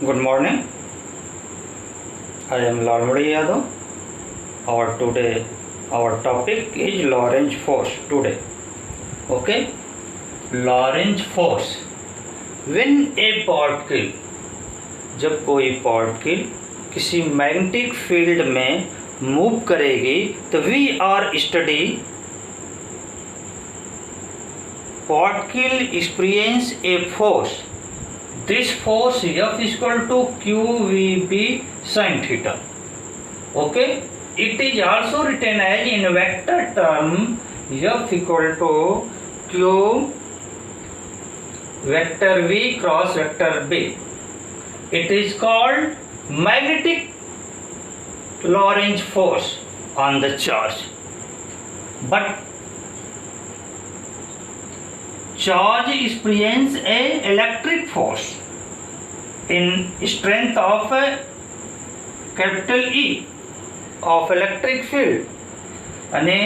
Good morning. I am Lalmudi Yadav. Our topic is Lorentz force today. Okay, Lorentz force. When a particle, जब कोई particle किसी magnetic field में move करेगी तो we are study particle experience a force. This force F is equal to QVB sin theta. Okay, it is also written as in vector term F equal to Q vector V cross vector B. It is called magnetic Lorentz force on the charge. But charge experience a electric force in strength of capital E of electric field. यानी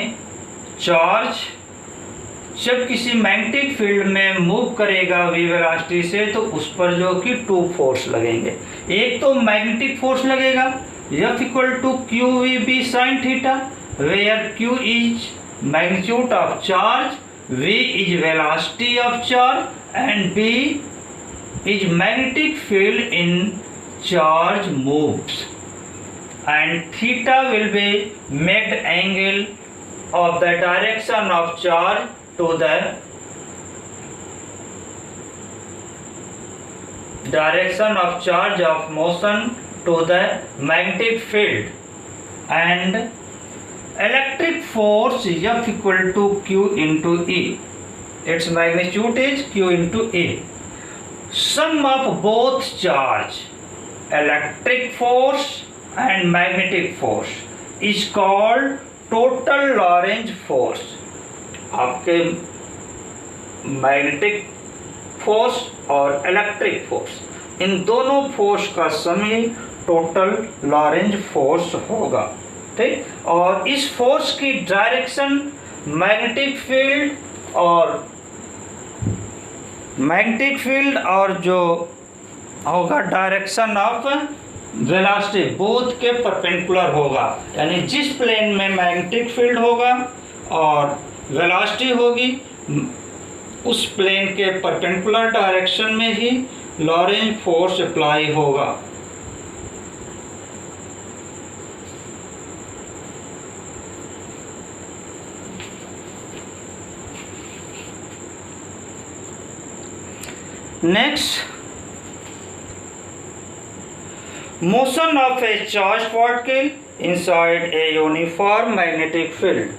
charge जब किसी magnetic field में move करेगा v velocity से तो उस पर जो कि टू फोर्स लगेंगे। एक तो मैग्नेटिक फोर्स लगेगा F equal to QVB sin theta, where Q is magnitude of charge, V is velocity of charge and B is magnetic field in charge moves, and theta will be made angle of the direction of charge to the direction of charge of motion to the magnetic field, and electric force F equal to Q into E. Its magnitude is Q into E. Sum of both charge, electric force and magnetic force, is called total Lorentz force. आपके magnetic force और electric force, इन दोनों force का सम ही total Lorentz force होगा। ठीक, और इस force की direction magnetic field और जो होगा डायरेक्शन ऑफ वेलोसिटी बोथ के परपेंडिकुलर होगा। यानी जिस प्लेन में मैग्नेटिक फील्ड होगा और वेलोसिटी होगी उस प्लेन के परपेंडिकुलर डायरेक्शन में ही लॉरेंज फोर्स अप्लाई होगा। Next, motion of a charged particle inside a uniform magnetic field.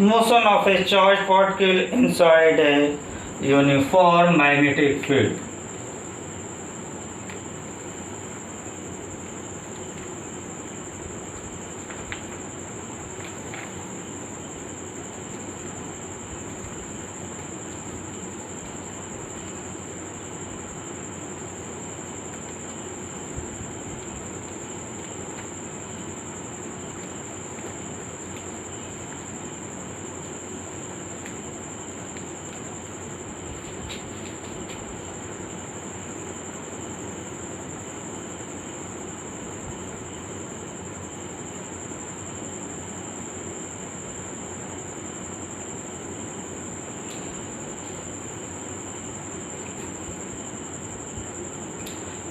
Motion of a charged particle inside a uniform magnetic field.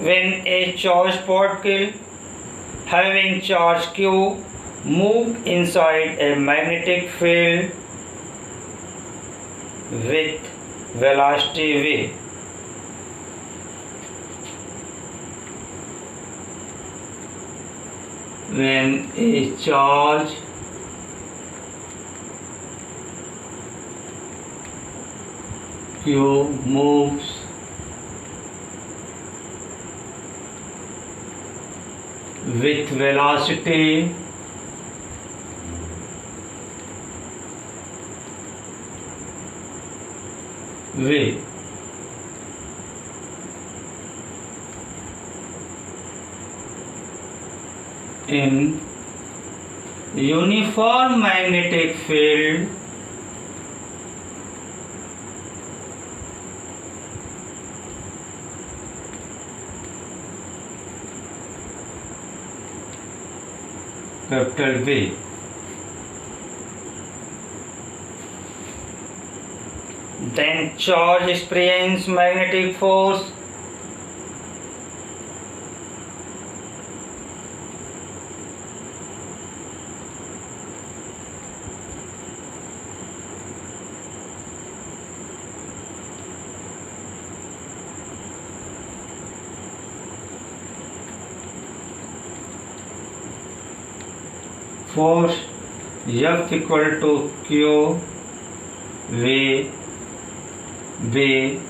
when a charged particle having charge q moved inside a magnetic field with velocity v. When a charge q moves with velocity v, in uniform magnetic field capital V, then charge experience magnetic force force F equal to Q V B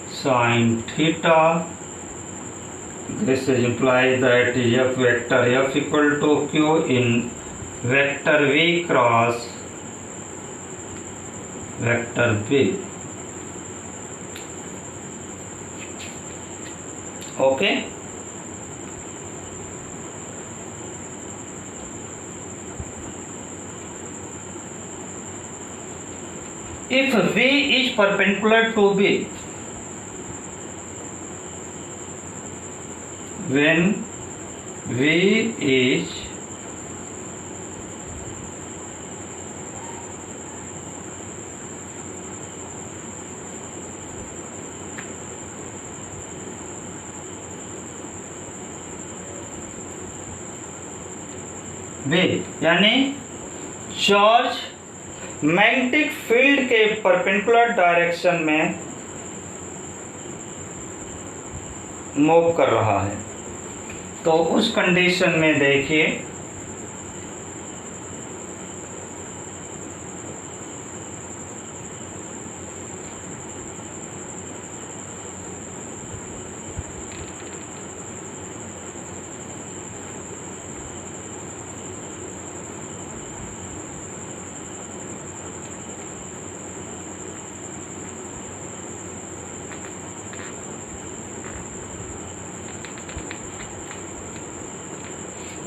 sin theta. This is implies that F vector F equal to Q in vector V cross vector B. Okay. If V is perpendicular to B, when V is V यानी charge magnetic field के perpendicular direction में move कर रहा है, तो उस condition में देखिए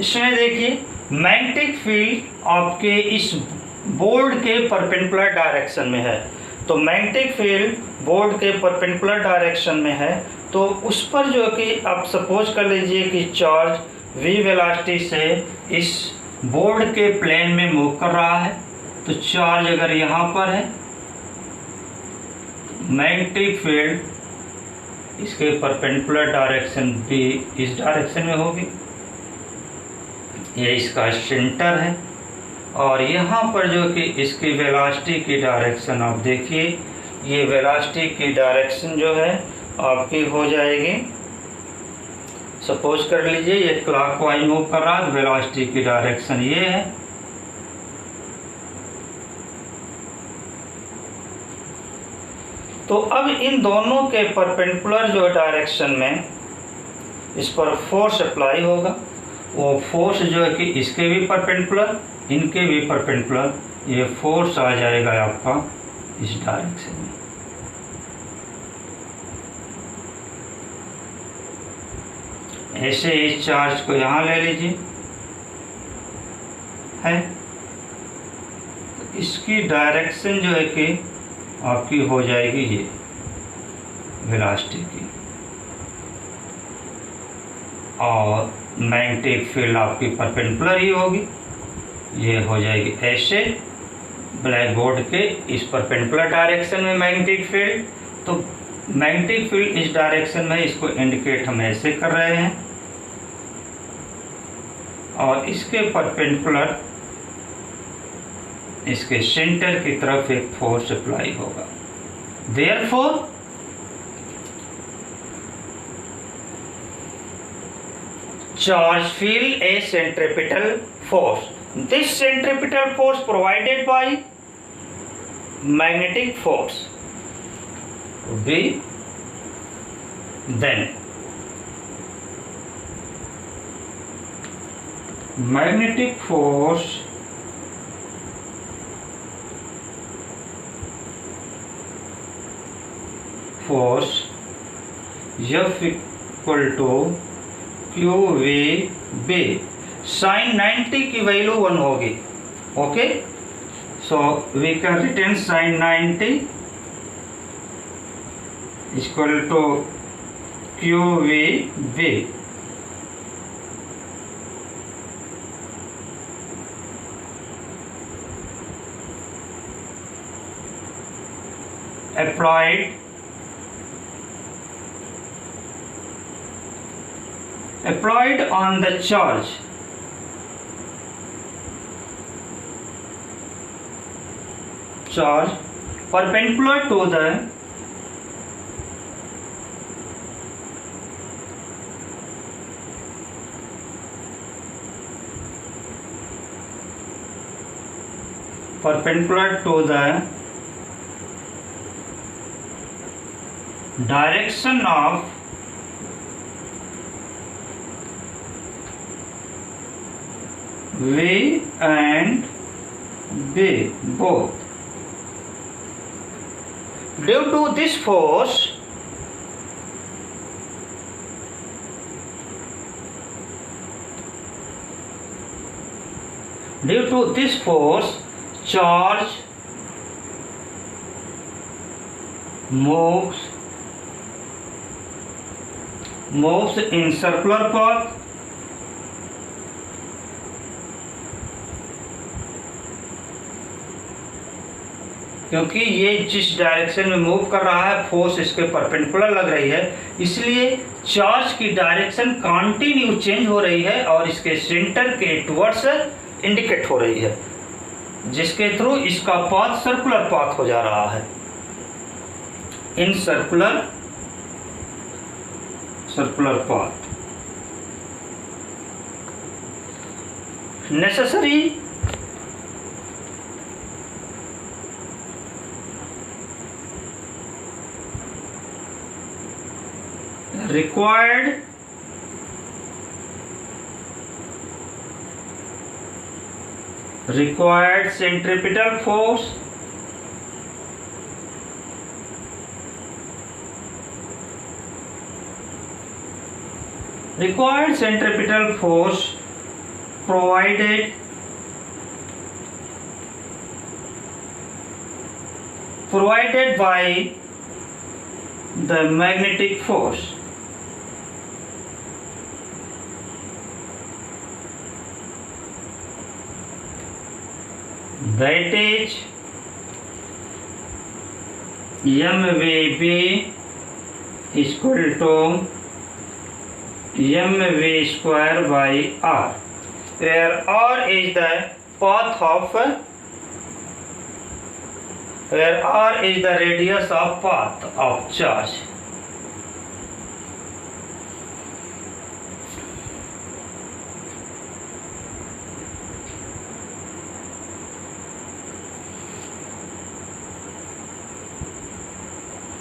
इसमें देखिए मैग्नेटिक फील्ड आपके इस बोर्ड के परपेंडिकुलर डायरेक्शन में है, तो मैग्नेटिक फील्ड बोर्ड के परपेंडिकुलर डायरेक्शन में है, तो उस पर जो कि आप सपोज कर लीजिए कि चार्ज v वेलोसिटी से इस बोर्ड के प्लेन में मूव कर रहा है, तो चार्ज अगर यहाँ पर है, मैग्नेटिक फील्ड इसके परपेंडिकुलर डायरेक्शन भी इस डायरेक्शन में होगी, ये इसका सेंटर है, और यहाँ पर जो कि इसकी वेलोसिटी की डायरेक्शन आप देखिए, ये वेलोसिटी की डायरेक्शन जो है आपकी हो जाएगी, सपोज कर लीजिए ये क्लॉकवाइज मूव कर रहा है, वेलोसिटी की डायरेक्शन ये है, तो अब इन दोनों के परपेंडिकुलर जो डायरेक्शन में इस पर फोर्स अप्लाई होगा, वो फोर्स जो है कि इसके भी परपेंडिकुलर इनके भी परपेंडिकुलर, ये फोर्स आ जाएगा आपका इस डायरेक्शन में। ऐसे इस चार्ज को यहाँ ले लीजिए है, तो इसकी डायरेक्शन जो है कि आपकी हो जाएगी ये वेलोसिटी की, और मैग्नेटिक फील्ड आपकी परपेंडिकुलर ही होगी, ये हो जाएगी ऐसे ब्लैक बोर्ड के इस परपेंडिकुलर डायरेक्शन में मैग्नेटिक फील्ड, तो मैग्नेटिक फील्ड इस डायरेक्शन में, इसको इंडिकेट हम ऐसे कर रहे हैं, और इसके परपेंडिकुलर इसके सेंटर की तरफ एक फोर्स अप्लाई होगा। Therefore charge feel a centripetal force. This centripetal force provided by magnetic force would be then magnetic force F equal to Q V B. Sine 90 की वैल्यू 1 होगी। Okay, so we can written sine 90 equal to Q V B. applied on the charge perpendicular to the direction of V and B both. Due to this force, charge moves in circular path क्योंकि ये जिस direction में move कर रहा है, force इसके perpendicular लग रही है, इसलिए चार्ज की डायरेक्शन कंटिन्यू चेंज हो रही है और इसके सेंटर के टुवर्ड्स इंडिकेट हो रही है, जिसके थ्रू इसका पाथ सर्कुलर पाथ हो जा रहा है। In circular path necessary required centripetal force provided by the magnetic force. That is mvb equal to mv square by r, where r is the path of the radius of path of charge.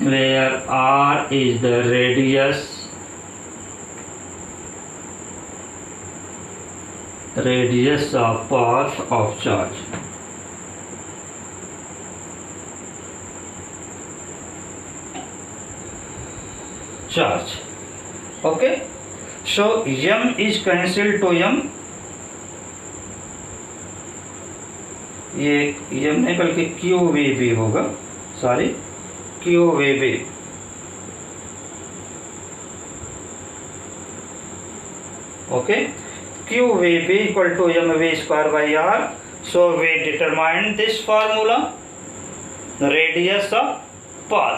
Where r is the radius of path of charge. Okay, so m is cancelled to m, ये m नहीं बल्कि Q V B होगा, sorry Q V B. Okay, Q V B equal to M V square by R. So we determine this formula, radius of path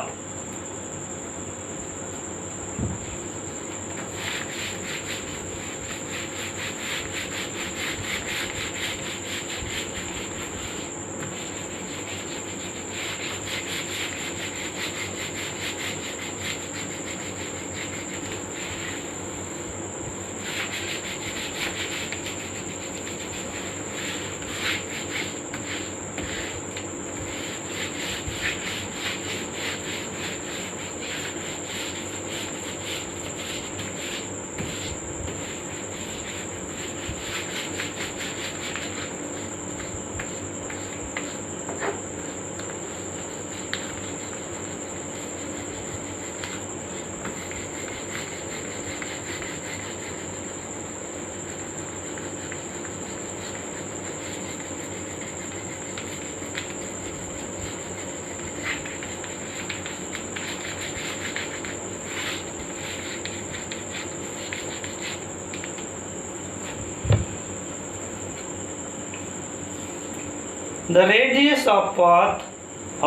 The radius of path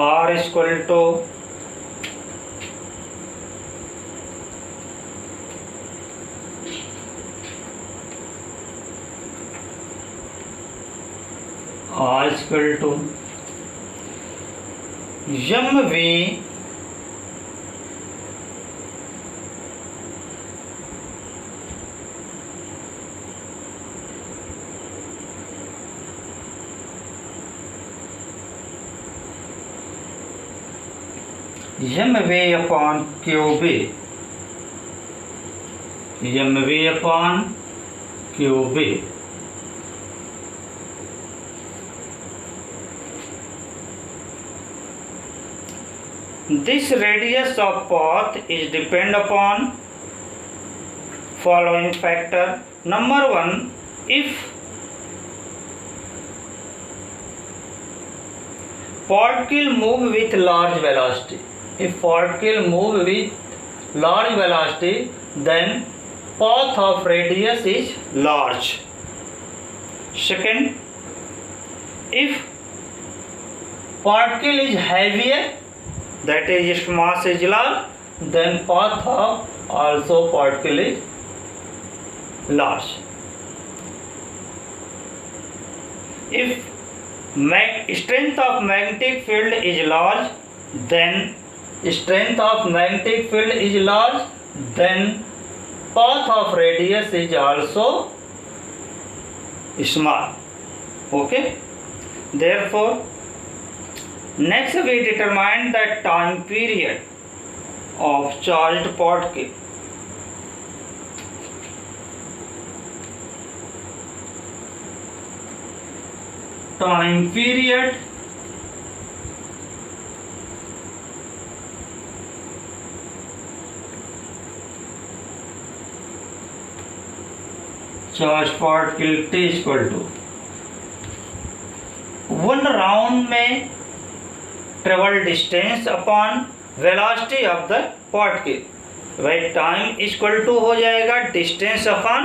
r is equal to mv upon qb, mv upon qb. This radius of path is depend upon following factor. Number 1, if particle move with large velocity, then path of radius is large. Second, if particle is heavier, that is its mass is large, then path of also particle is large. If strength of magnetic field is large, then path of radius is also small. Okay, therefore next we determine the time period of charged particle. Time period charged particle t is equal to 1 round में travel distance upon velocity of the particle. भाई time equal to हो जाएगा distance upon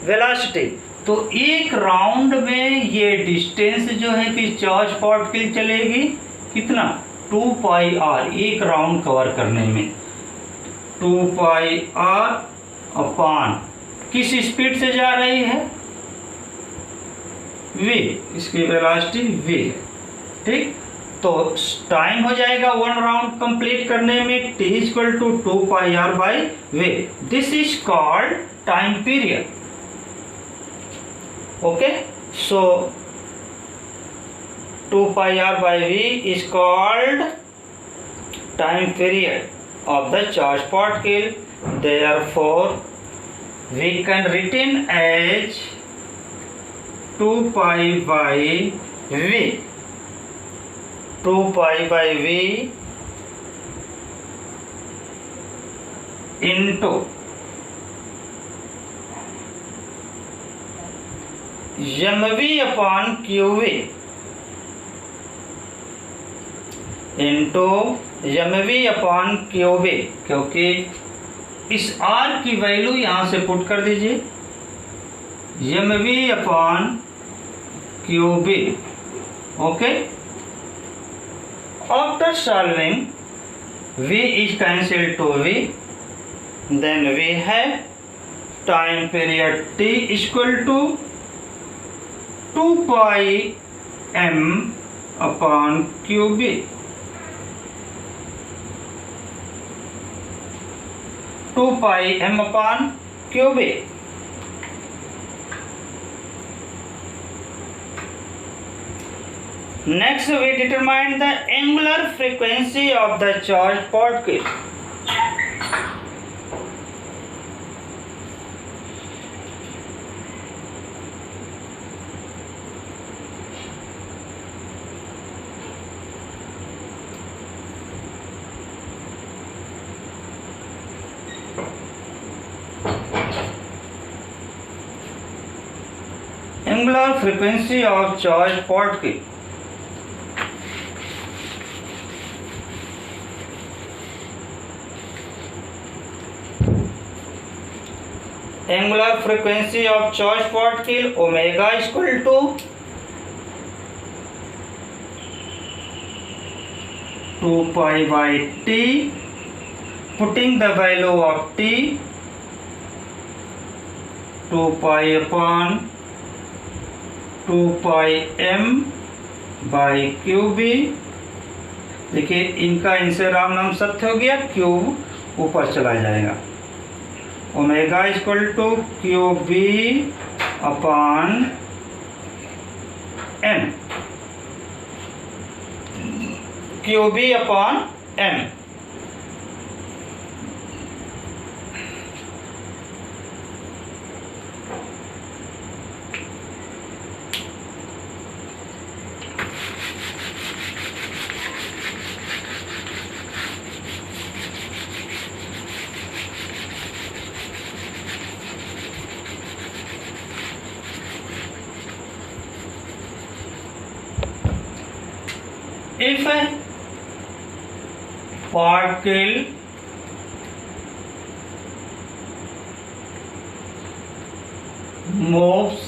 velocity. तो एक round में ये distance जो है कि चार्ज पार्टिकल चलेगी कितना 2 पाई आर, एक राउंड कवर करने में 2 पाई आर अपॉन किस स्पीड से जा रही है v, इसकी वेलोसिटी v. ठीक, तो टाइम हो जाएगा 1 राउंड कंप्लीट करने में t equal to 2 pi R by V. This is called time period. Okay, so 2 pi R by V is called time period of the charge particle. Therefore we can written as 2 pi by V. 2 pi by v into mv upon qv into mv upon qv, क्योंकि इस r की value यहाँ से put कर दीजिए mv upon qv. Okay, after solving v is cancelled to v, then we have time period t equal to 2 pi m upon qb. 2 pi m upon qb. Next we determine the angular frequency of the charged particle. Angular frequency of charged particle. Angular frequency of charged particle omega is equal to 2 pi by t, putting the value of t 2 pi upon 2 pi m by cube. देखिए इनका इनसे राम नाम सत्य हो गया, cube ऊपर चला जाएगा। Omega equal to Q B upon M, Q B upon M. If a particle moves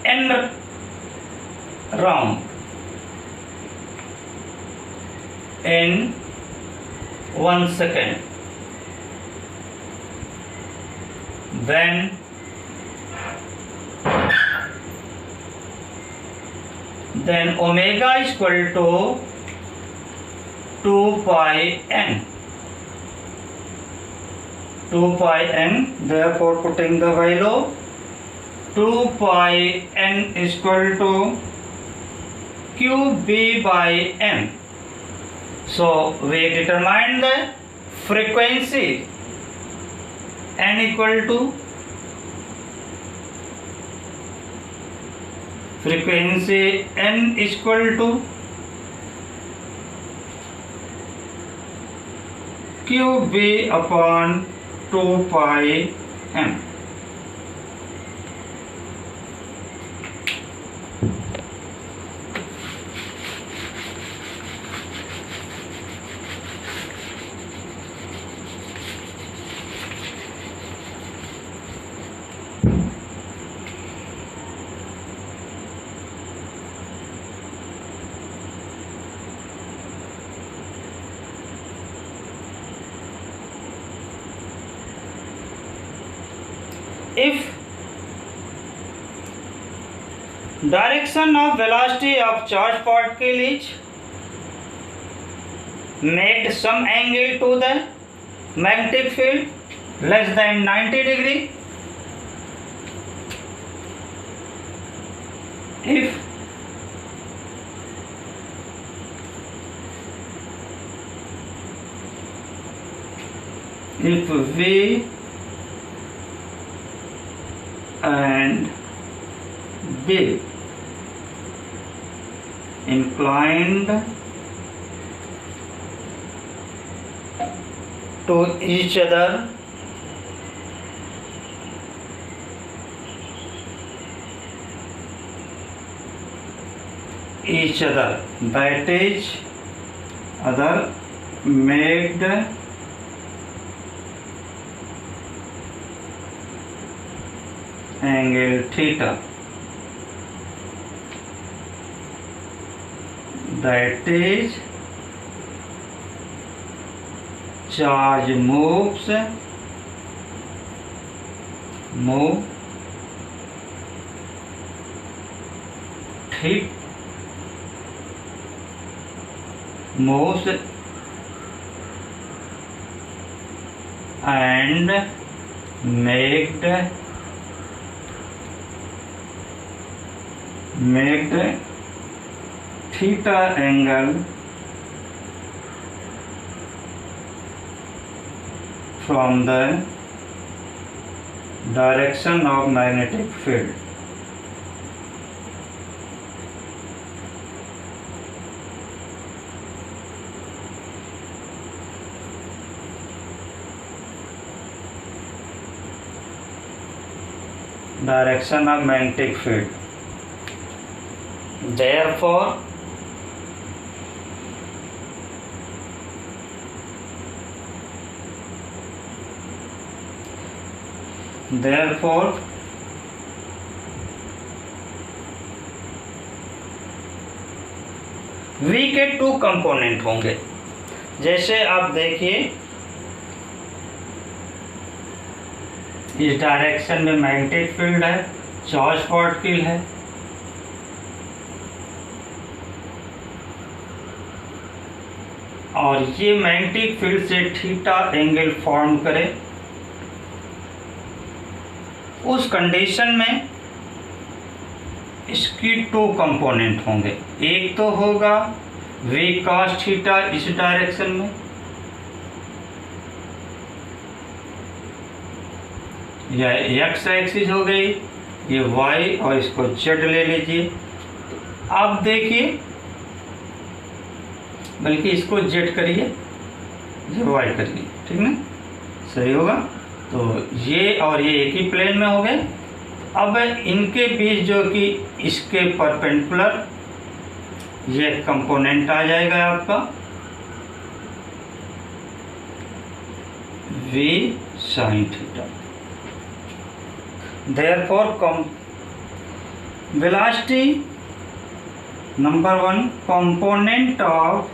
n round in 1 second, then omega is equal to 2 pi n, 2 pi n, therefore putting the value 2 pi n is equal to cube b by n. So we determine the frequency n equal to n is equal to cube b upon 2 pi m. If direction of velocity of charged particle is made some angle to the magnetic field less than 90 degree, if V and B inclined to each other, that is other made angle theta, that is charge moves and make theta angle from the direction of magnetic field. Direction of magnetic field. Therefore, V के 2 component होंगे। जैसे आप देखिए इस direction में magnetic field है, charge particle है, और ये मैग्नेटिक फील्ड से थीटा एंगल फॉर्म करे, उस कंडीशन में इसकी टू कंपोनेंट होंगे। एक तो होगा v cos थीटा इस डायरेक्शन में, यह x एक्सिस हो गई, ये y और इसको z ले लीजिए। आप देखिए, बल्कि इसको z करिए, ये y करिए, ठीक ना, सही होगा। तो ये और ये एक ही प्लेन में हो गए। अब इनके बीच जो कि इसके परपेंडिकुलर ये कंपोनेंट आ जाएगा आपका v sin theta. Therefore, velocity number one component of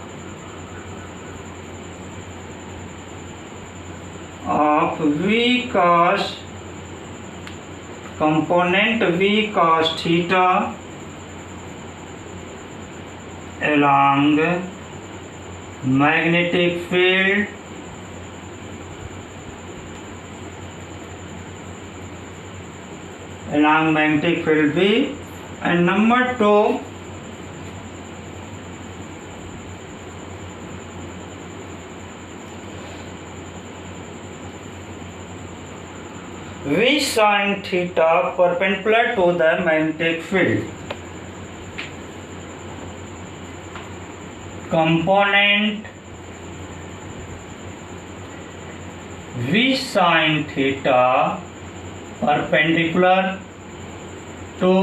v cos theta along magnetic field B, and number two v sin theta perpendicular to the magnetic field. Component v sin theta perpendicular to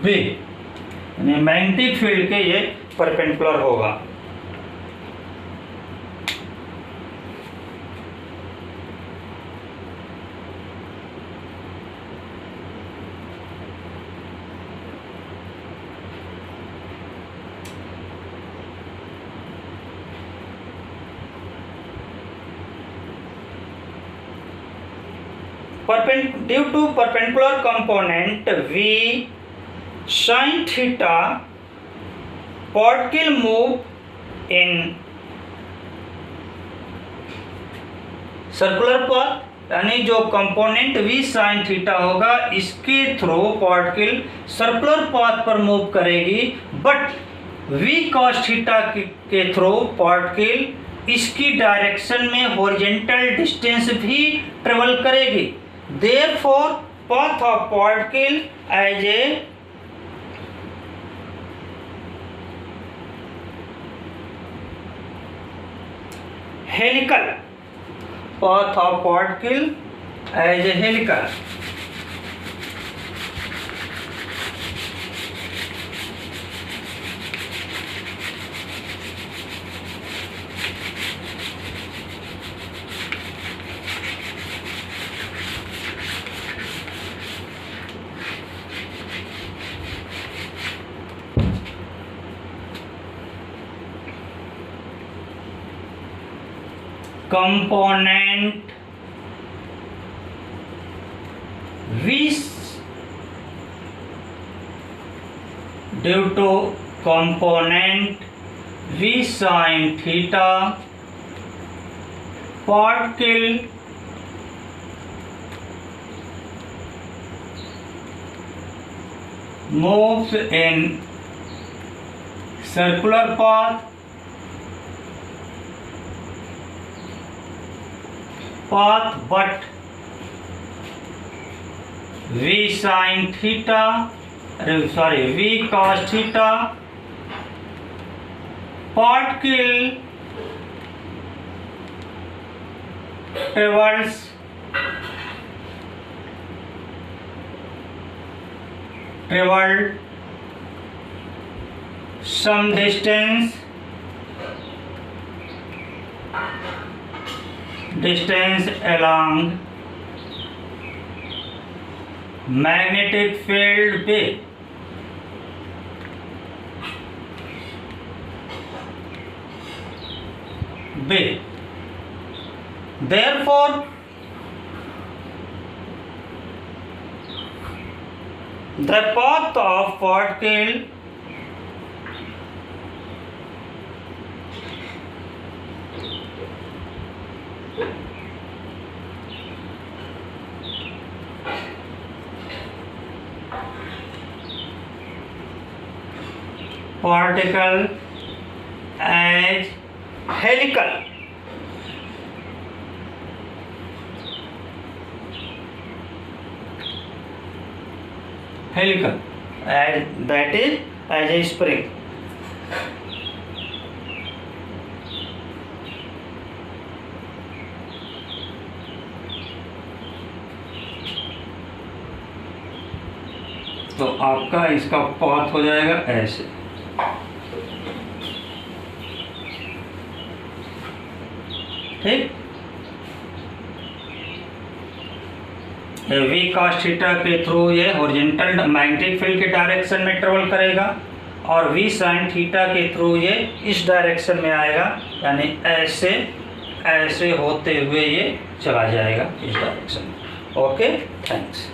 B, यानी magnetic field के ये perpendicular होगा। Due to perpendicular component v sin theta, particle move in circular path, यानी जो component v sin theta होगा इसके through particle circular path पर move करेगी, बट v cos थीटा के थ्रू पार्टिकल इसकी डायरेक्शन में हॉरिजॉन्टल डिस्टेंस भी ट्रेवल करेगी। Therefore, path of particle as a helical, path of particle as a helical. Component v due to component v sin theta, particle moves in circular path, but v sin theta, v cos theta, particle travels some distance along magnetic field B. way. Therefore, the path of particle as helical. Helical, and that is as a spring. तो आपका इसका path हो जाएगा ऐसे। ठीक, we cos theta के through ये horizontal magnetic field के डायरेक्शन में ट्रेवल करेगा और वी sin थीटा के थ्रू ये इस डायरेक्शन में आएगा, यानी ऐसे ऐसे होते हुए ये चला जाएगा इस डायरेक्शन में। Okay, thanks.